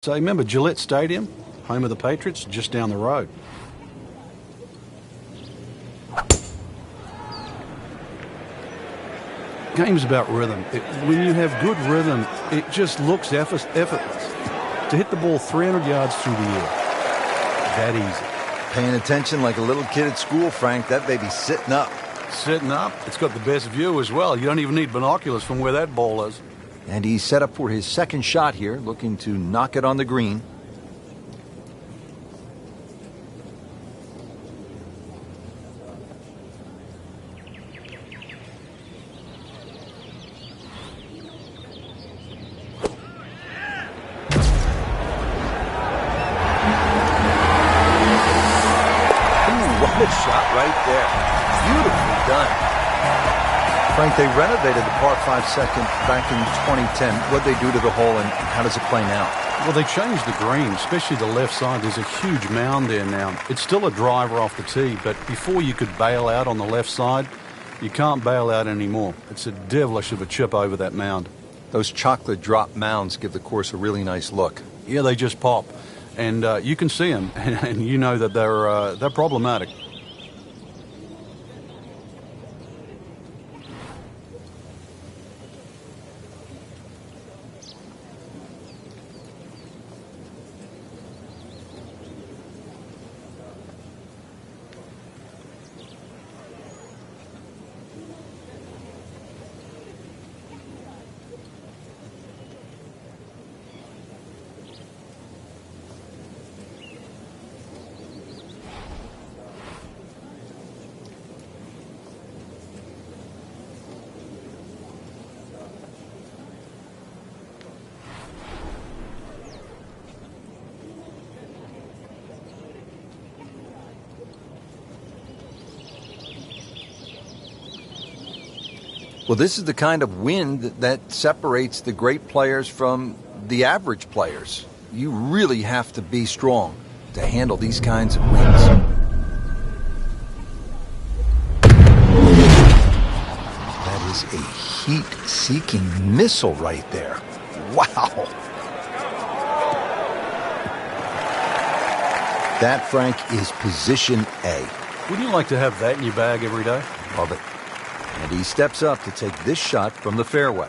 So remember Gillette Stadium, home of the Patriots, just down the road. Game's about rhythm. When you have good rhythm, it just looks effortless. To hit the ball 300 yards through the air, that easy. Paying attention like a little kid at school, Frank. That baby's sitting up. Sitting up? It's got the best view as well. You don't even need binoculars from where that ball is. And he's set up for his second shot here, looking to knock it on the green. What a shot right there. Beautifully done. Frank, they renovated the par 5 second back in 2010. What'd they do to the hole, and how does it play now? Well, they changed the green, especially the left side. There's a huge mound there now. It's still a driver off the tee, but before you could bail out on the left side, you can't bail out anymore. It's a devilish of a chip over that mound. Those chocolate drop mounds give the course a really nice look. Yeah, they just pop. And you can see them, and you know that they're problematic. Well, this is the kind of wind that separates the great players from the average players. You really have to be strong to handle these kinds of winds. That is a heat-seeking missile right there. Wow. That, Frank, is position A. Wouldn't you like to have that in your bag every day? Love it. And he steps up to take this shot from the fairway.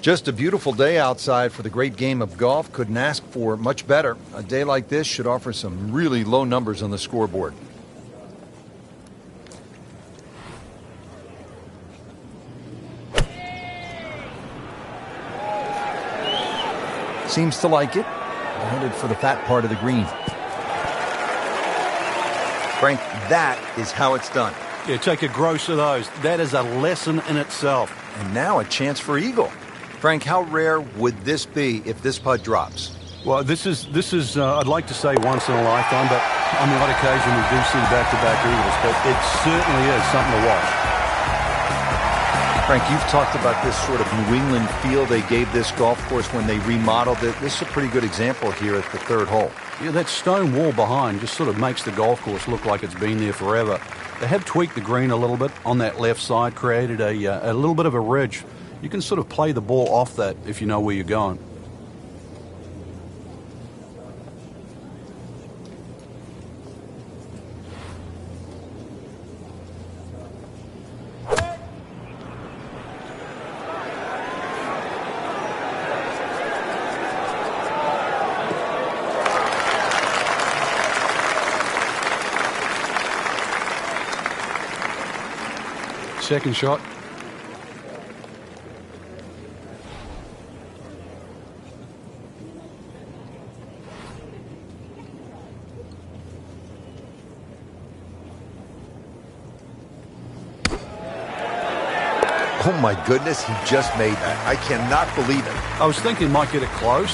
Just a beautiful day outside for the great game of golf. Couldn't ask for much better. A day like this should offer some really low numbers on the scoreboard. Seems to like it. Headed for the fat part of the green. Frank, that is how it's done. Yeah, take a gross of those. That is a lesson in itself. And now a chance for eagle. Frank, how rare would this be if this putt drops? Well, this is I'd like to say once in a lifetime, but on the odd occasion we do see back-to-back eagles, but it certainly is something to watch. Frank, you've talked about this sort of New England feel they gave this golf course when they remodeled it. This is a pretty good example here at the third hole. Yeah, that stone wall behind just sort of makes the golf course look like it's been there forever. They have tweaked the green a little bit on that left side, created a little bit of a ridge. You can sort of play the ball off that if you know where you're going. Second shot. Oh my goodness, he just made that. I cannot believe it. I was thinking might get it close.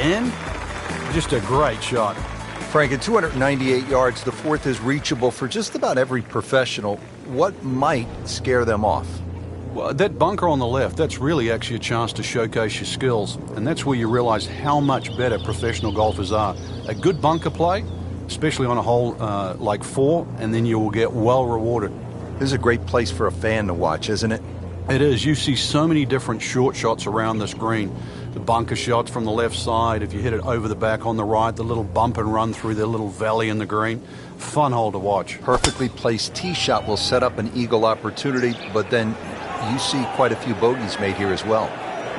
And just a great shot. Frank, at 298 yards, the fourth is reachable for just about every professional. What might scare them off? Well, that bunker on the left, that's really actually a chance to showcase your skills. And that's where you realize how much better professional golfers are. A good bunker play, especially on a hole like 4, and then you will get well rewarded. This is a great place for a fan to watch, isn't it? It is. You see so many different short shots around this green. The bunker shots from the left side, if you hit it over the back on the right, the little bump and run through the little valley in the green. Fun hole to watch. Perfectly placed tee shot will set up an eagle opportunity, but then you see quite a few bogeys made here as well.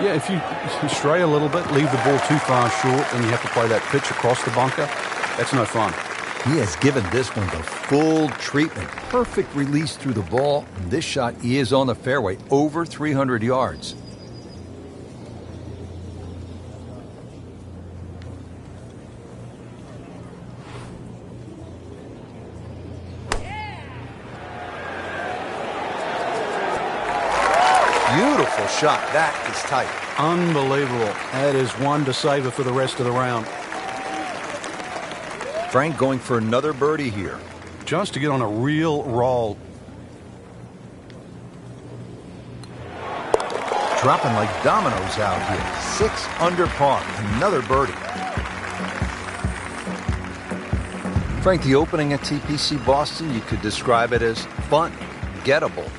Yeah, if you stray a little bit, leave the ball too far short, and you have to play that pitch across the bunker, that's no fun. He has given this one the full treatment. Perfect release through the ball. And this shot is on the fairway, over 300 yards. Beautiful shot. That is tight. Unbelievable. That is one to savor for the rest of the round. Frank going for another birdie here. Just to get on a real roll. Dropping like dominoes out here. 6 under par. Another birdie. Frank, the opening at TPC Boston, you could describe it as fun, gettable.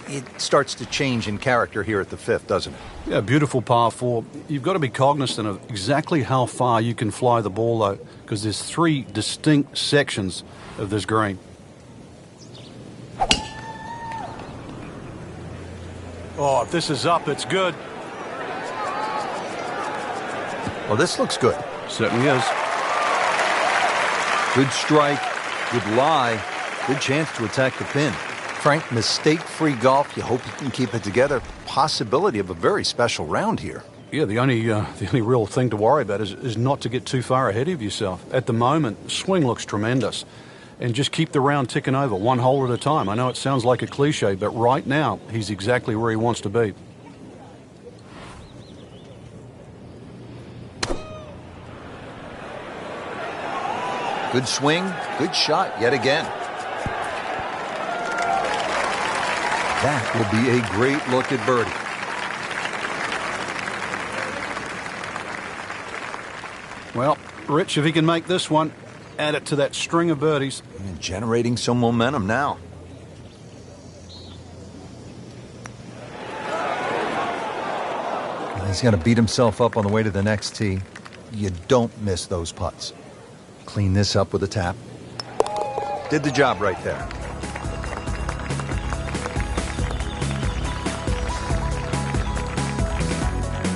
It starts to change in character here at the 5th, doesn't it? Yeah, beautiful par 4. You've got to be cognizant of exactly how far you can fly the ball, though, because there's 3 distinct sections of this green. Oh, if this is up, it's good. Well, this looks good. Certainly is. Good strike, good lie, good chance to attack the pin. Frank, mistake-free golf. You hope you can keep it together. Possibility of a very special round here. Yeah, the only real thing to worry about is not to get too far ahead of yourself. At the moment, swing looks tremendous. And just keep the round ticking over, one hole at a time. I know it sounds like a cliche, but right now, he's exactly where he wants to be. Good swing, good shot yet again. That will be a great look at birdie. Well, Rich, if he can make this one, add it to that string of birdies. And generating some momentum now. He's going to beat himself up on the way to the next tee. You don't miss those putts. Clean this up with a tap. Did the job right there.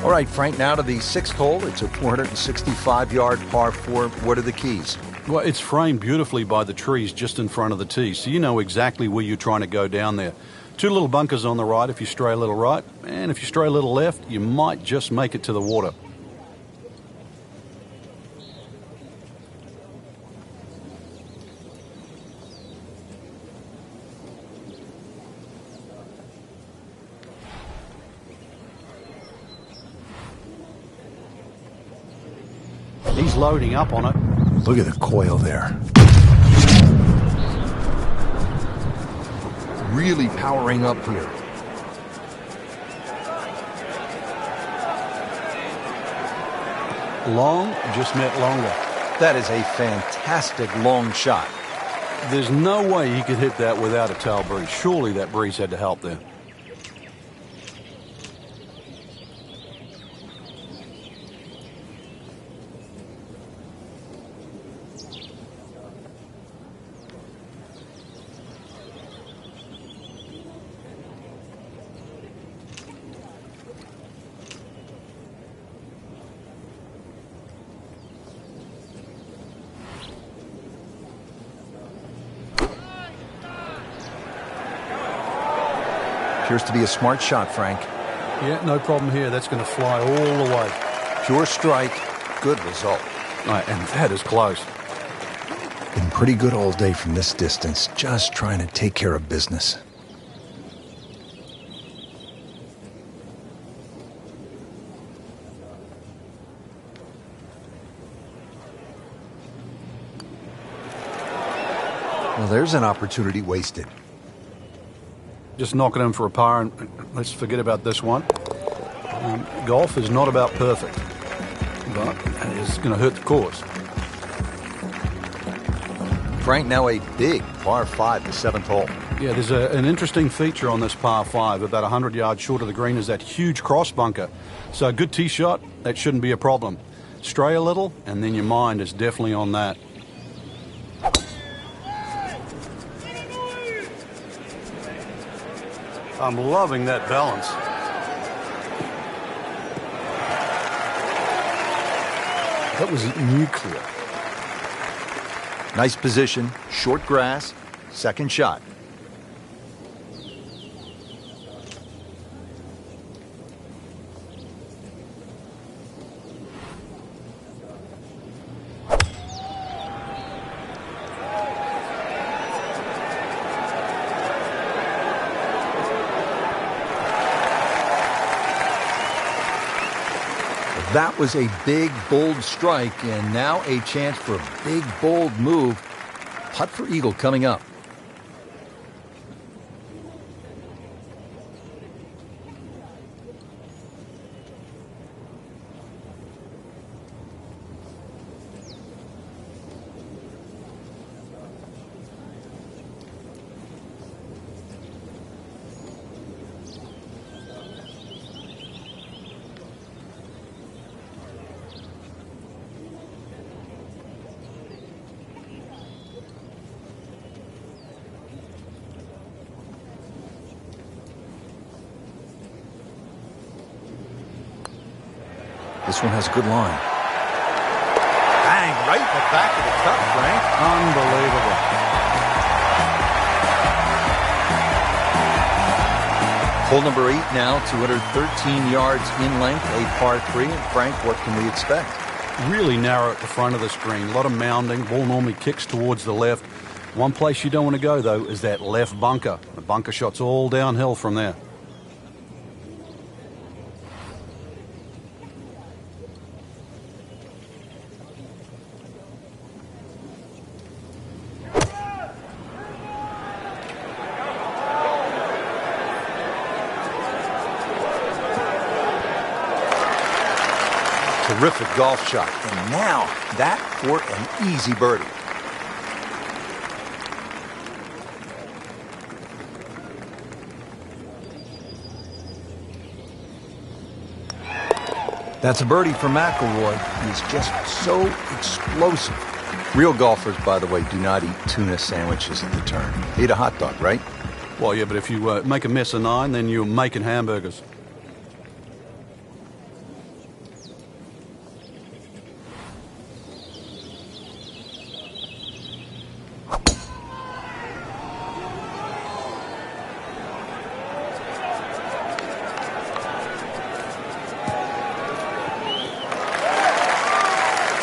All right, Frank, now to the 6th hole. It's a 465-yard par 4. What are the keys? Well, it's framed beautifully by the trees just in front of the tee, so you know exactly where you're trying to go down there. 2 little bunkers on the right if you stray a little right, and if you stray a little left, you might just make it to the water. He's loading up on it. Look at the coil there. Really powering up here. Long just meant longer. That is a fantastic long shot. There's no way he could hit that without a tail breeze. Surely that breeze had to help there. Appears to be a smart shot, Frank. Yeah, no problem here. That's going to fly all the way. Pure strike, good result. Right, and that is close. Been pretty good all day from this distance, just trying to take care of business. Well, there's an opportunity wasted. Just knock it in for a par, and let's forget about this one. Golf is not about perfect, but it's going to hurt the course. Frank, now a big par 5, the 7th hole. Yeah, there's an interesting feature on this par 5. About 100 yards short of the green is that huge cross bunker. So a good tee shot, that shouldn't be a problem. Stray a little, and then your mind is definitely on that. I'm loving that balance. That was nuclear. Nice position, short grass, second shot. That was a big, bold strike, and now a chance for a big, bold move. Putt for eagle coming up. This one has a good line. Bang, right in the back of the cup, Frank. Unbelievable. Hole number 8 now, 213 yards in length, a par 3. And Frank, what can we expect? Really narrow at the front of the screen. A lot of mounding. Ball normally kicks towards the left. One place you don't want to go, though, is that left bunker. The bunker shot's all downhill from there. Terrific golf shot. And now that for an easy birdie. That's a birdie for McIlroy. He's just so explosive. Real golfers, by the way, do not eat tuna sandwiches at the turn. They eat a hot dog, right? Well, yeah, but if you make a mess of 9, then you're making hamburgers.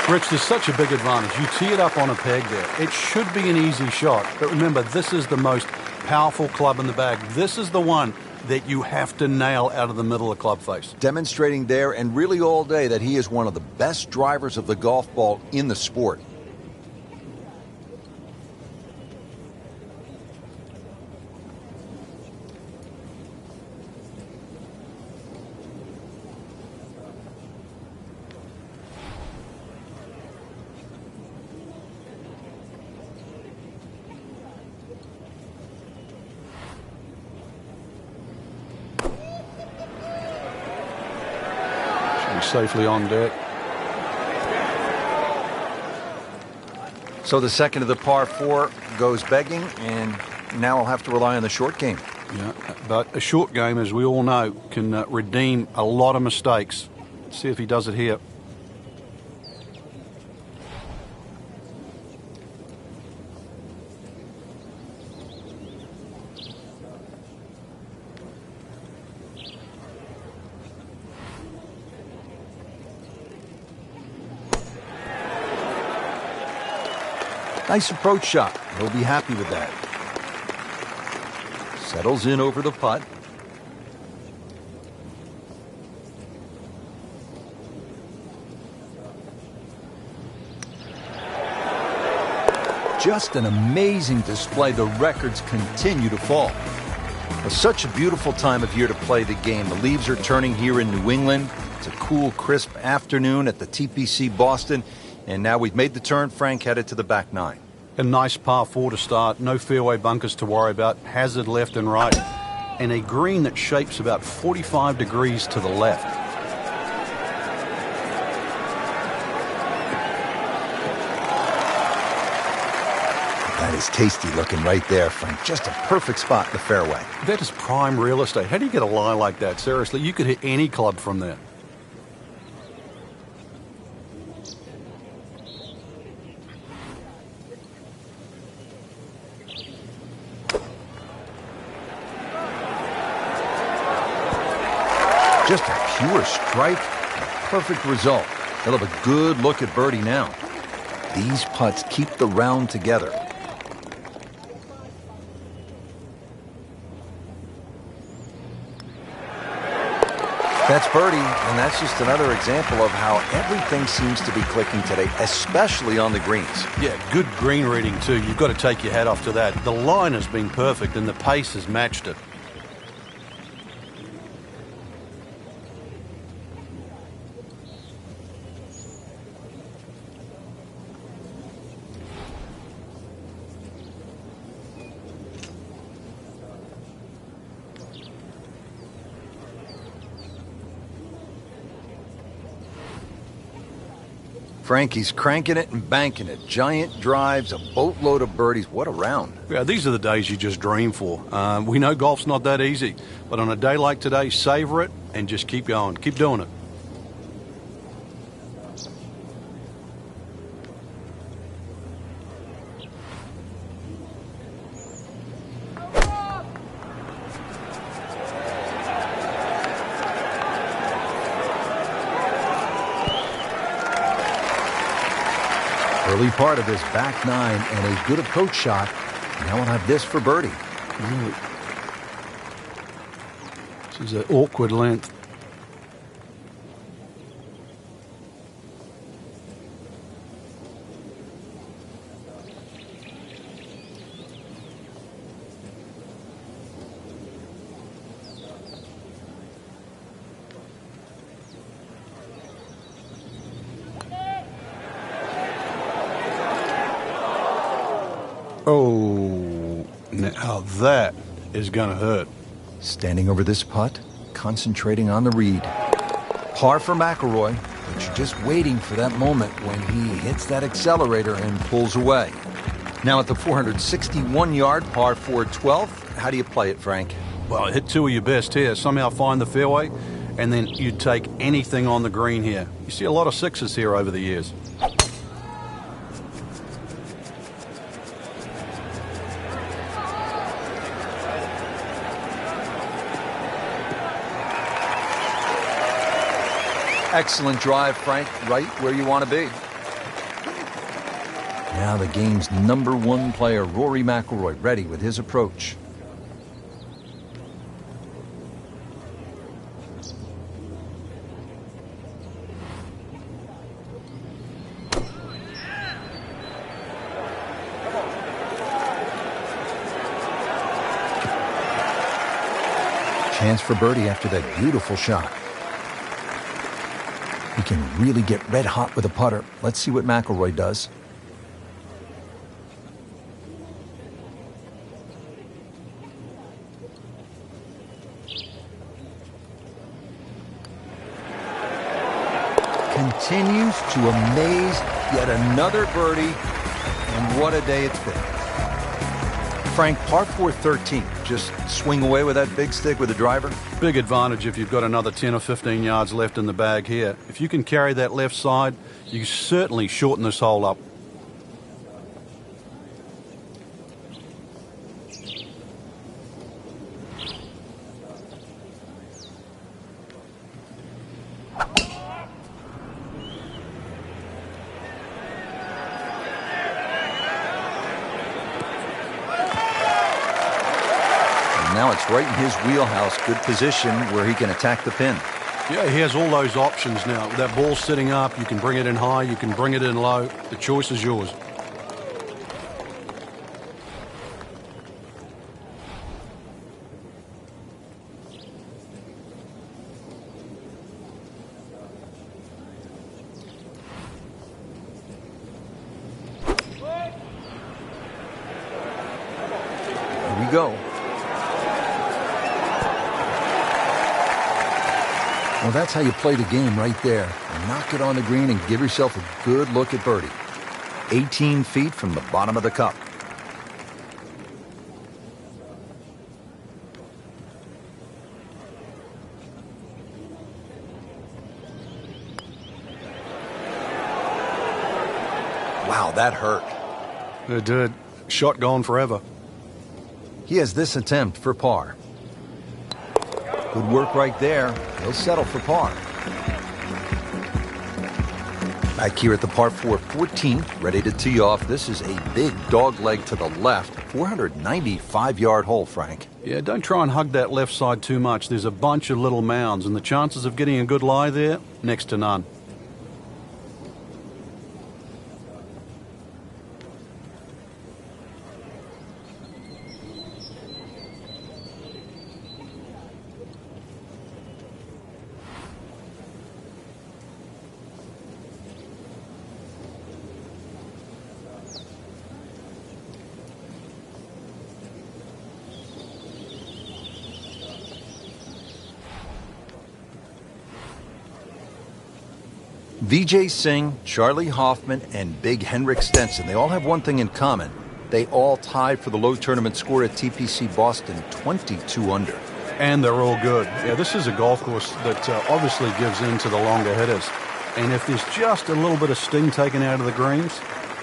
Rich, there's such a big advantage. You tee it up on a peg there. It should be an easy shot. But remember, this is the most powerful club in the bag. This is the one that you have to nail out of the middle of the club face. Demonstrating there and really all day that he is one of the best drivers of the golf ball in the sport. Safely on deck. So the second of the par 4 goes begging, and now I'll have to rely on the short game. Yeah, but a short game, as we all know, can redeem a lot of mistakes. Let's see if he does it here. Nice approach shot. He'll be happy with that. Settles in over the putt. Just an amazing display. The records continue to fall. It's such a beautiful time of year to play the game. The leaves are turning here in New England. It's a cool, crisp afternoon at the TPC Boston. And now we've made the turn. Frank headed to the back 9. A nice par 4 to start, no fairway bunkers to worry about, hazard left and right, and a green that shapes about 45 degrees to the left. That is tasty looking right there, Frank. Just a perfect spot in the fairway. That is prime real estate. How do you get a lie like that? Seriously, you could hit any club from there. Just a pure strike, a perfect result. He'll have a good look at birdie now. These putts keep the round together. That's birdie, and that's just another example of how everything seems to be clicking today, especially on the greens. Yeah, good green reading too. You've got to take your hat off to that. The line has been perfect and the pace has matched it. Frankie's cranking it and banking it. Giant drives, a boatload of birdies. What a round. Yeah, these are the days you just dream for. We know golf's not that easy, but on a day like today, savor it and just keep going. Keep doing it. Early part of his back nine and a good approach shot. Now we'll have this for birdie. Really? This is an awkward length. Oh, now that is going to hurt. Standing over this putt, concentrating on the read. Par for McIlroy, but you're just waiting for that moment when he hits that accelerator and pulls away. Now at the 461-yard par 4 12th, how do you play it, Frank? Well, hit two of your best here. Somehow find the fairway, and then you take anything on the green here. You see a lot of sixes here over the years. Excellent drive, Frank, right where you want to be. Now the game's #1 player, Rory McIlroy, ready with his approach. Chance for birdie after that beautiful shot. He can really get red hot with a putter. Let's see what McIlroy does. Continues to amaze. Yet another birdie. And what a day it's been. Frank, par 4 13. Just swing away with that big stick with a driver. Big advantage if you've got another 10 or 15 yards left in the bag here. If you can carry that left side, you certainly shorten this hole up. Now it's right in his wheelhouse. Good position where he can attack the pin. Yeah, he has all those options now. With that ball sitting up, you can bring it in high, you can bring it in low. The choice is yours. go. Well, that's how you play the game right there. Knock it on the green and give yourself a good look at birdie. 18 feet from the bottom of the cup. Wow, that hurt. It did. Shot gone forever. He has this attempt for par. Good work right there. He'll settle for par. Back here at the par 4 14th, ready to tee off. This is a big dog leg to the left. 495-yard hole, Frank. Yeah, don't try and hug that left side too much. There's a bunch of little mounds, and the chances of getting a good lie there, next to none. Vijay Singh, Charlie Hoffman, and Big Henrik Stenson, they all have one thing in common. They all tied for the low tournament score at TPC Boston, 22 under. And they're all good. Yeah, this is a golf course that obviously gives in to the longer hitters. And if there's just a little bit of sting taken out of the greens,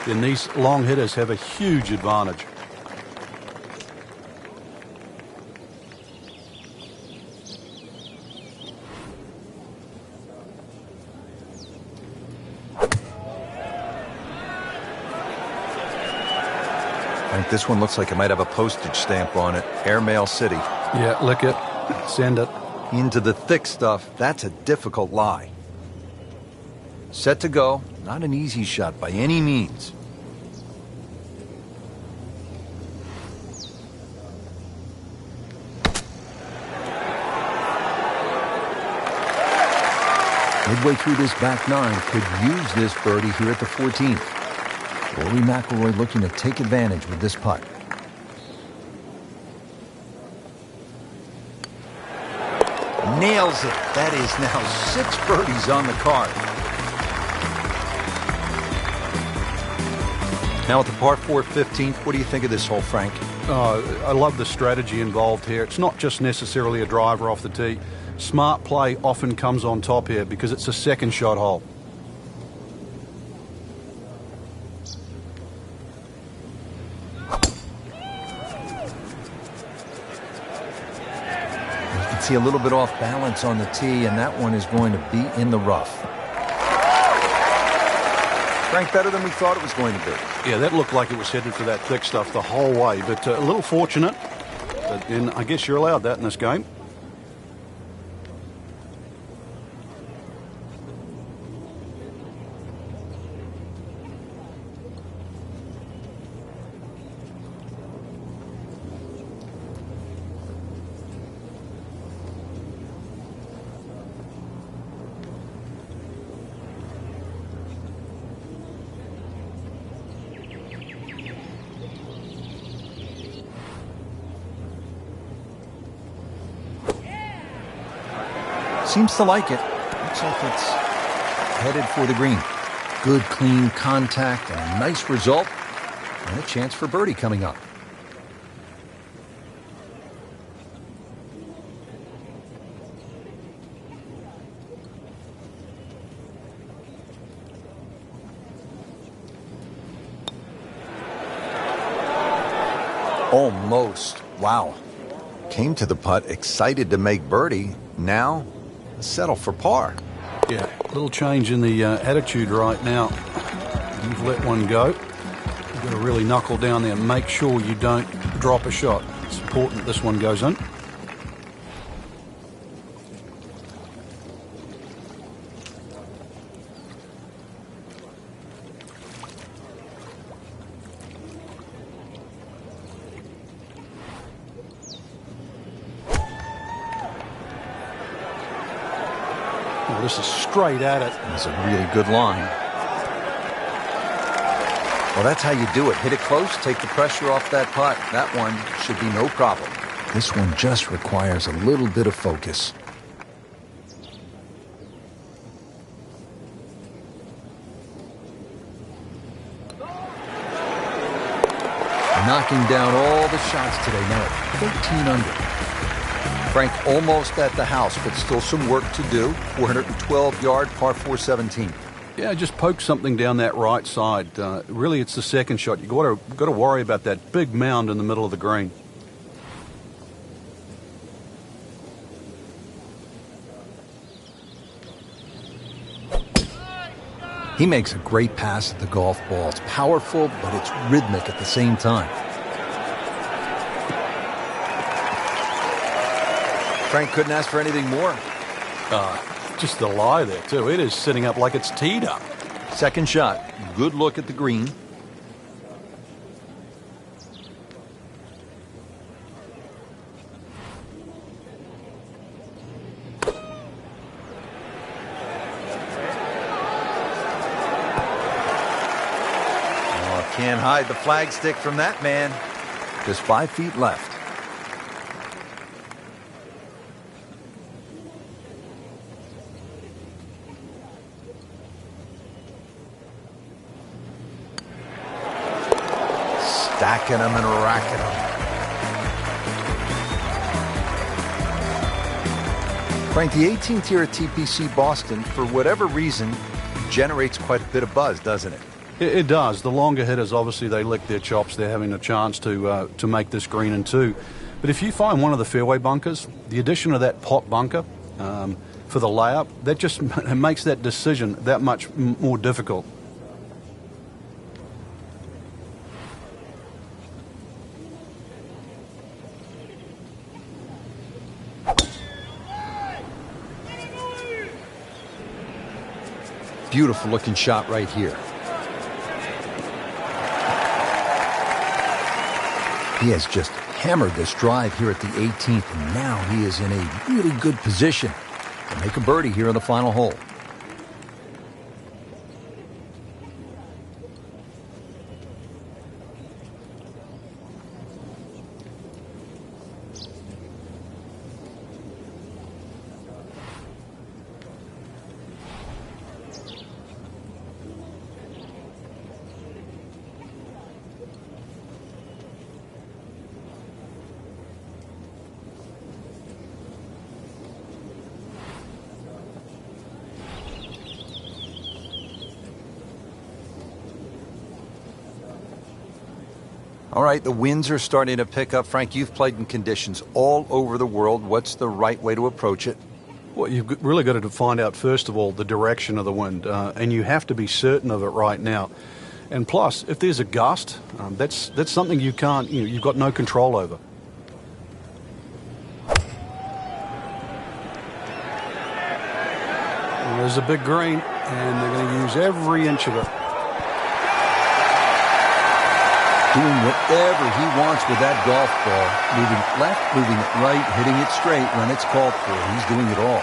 then these long hitters have a huge advantage. Frank, this one looks like it might have a postage stamp on it. Airmail City. Yeah, lick it. Send it. Into the thick stuff. That's a difficult lie. Set to go. Not an easy shot by any means. Midway through this back nine, could use this birdie here at the 14th. Rory McIlroy looking to take advantage with this putt. Nails it. That is now 6 birdies on the card. Now at the par 4 15th, what do you think of this hole, Frank? I love the strategy involved here. It's not just necessarily a driver off the tee. Smart play often comes on top here because it's a second shot hole. See a little bit off balance on the tee, and that one is going to be in the rough. Frank, better than we thought it was going to be. Yeah, that looked like it was headed for that thick stuff the whole way, but a little fortunate. But then I guess you're allowed that in this game. Seems to like it. Looks like it's headed for the green. Good, clean contact, and a nice result, and a chance for birdie coming up. Almost. Wow. Came to the putt, excited to make birdie. Now, settle for par. Yeah, a little change in the attitude right now. You've let one go. You've got to really knuckle down there and make sure you don't drop a shot. It's important this one goes in. This is straight at it. That's a really good line. Well, that's how you do it. Hit it close, take the pressure off that putt. That one should be no problem. This one just requires a little bit of focus. Knocking down all the shots today, now at 13 under. Frank almost at the house, but still some work to do. 412-yard par 4 17. Yeah, just poke something down that right side. Really, it's the second shot. You've got to worry about that big mound in the middle of the green. He makes a great pass at the golf ball. It's powerful, but it's rhythmic at the same time. Frank couldn't ask for anything more. Just the lie there, too. It is sitting up like it's teed up. Second shot. Good look at the green. Can't hide the flagstick from that man. Just 5 feet left. Stacking them and racking them. Frank, the 18th here at TPC Boston, for whatever reason, generates quite a bit of buzz, doesn't it? It does. The longer hitters, obviously, they lick their chops. They're having a chance to make this green in two. But if you find one of the fairway bunkers, the addition of that pot bunker for the layup, that just makes that decision that much more difficult. Beautiful looking shot right here. He has just hammered this drive here at the 18th, and now he is in a really good position to make a birdie here in the final hole. All right, the winds are starting to pick up. Frank, you've played in conditions all over the world. What's the right way to approach it? Well, you've really got to find out, first of all, the direction of the wind, and you have to be certain of it right now. And plus, if there's a gust, that's something you've got no control over. Well, there's a big green, and they're going to use every inch of it. Doing whatever he wants with that golf ball. Moving left, moving it right, hitting it straight when it's called for. He's doing it all.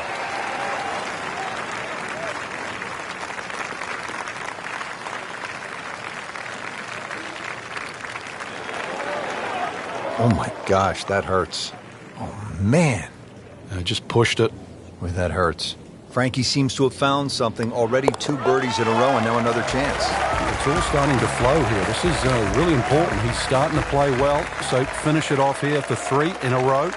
Oh my gosh, that hurts. Oh man. I just pushed it. Boy, that hurts. Frankie seems to have found something. Already 2 birdies in a row and now another chance. It's all starting to flow here. This is really important. He's starting to play well, so finish it off here for 3 in a row.